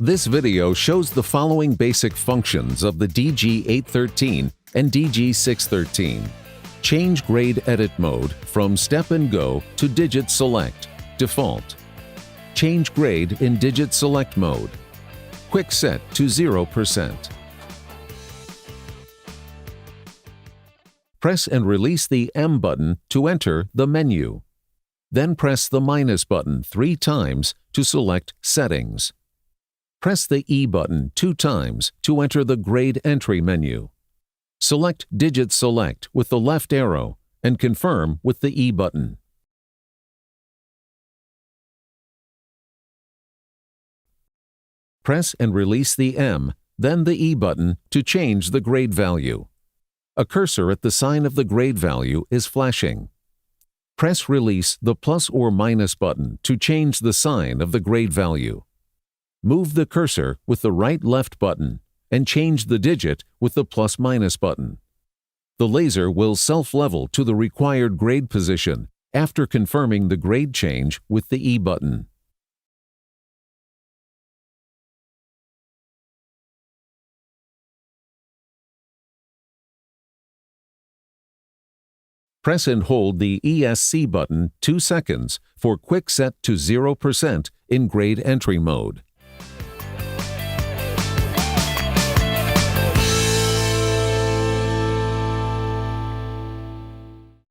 This video shows the following basic functions of the DG813 and DG613. Change grade edit mode from step and go to digit select, default. Change grade in digit select mode. Quick set to 0%. Press and release the M button to enter the menu. Then press the minus button 3 times to select Settings. Press the E button 2 times to enter the Grade Entry menu. Select Digit Select with the left arrow and confirm with the E button. Press and release the M, then the E button to change the grade value. A cursor at the sign of the grade value is flashing. Press release the plus or minus button to change the sign of the grade value. Move the cursor with the right-left button and change the digit with the plus-minus button. The laser will self-level to the required grade position after confirming the grade change with the E button. Press and hold the ESC button 2 seconds for quick set to 0% in grade entry mode.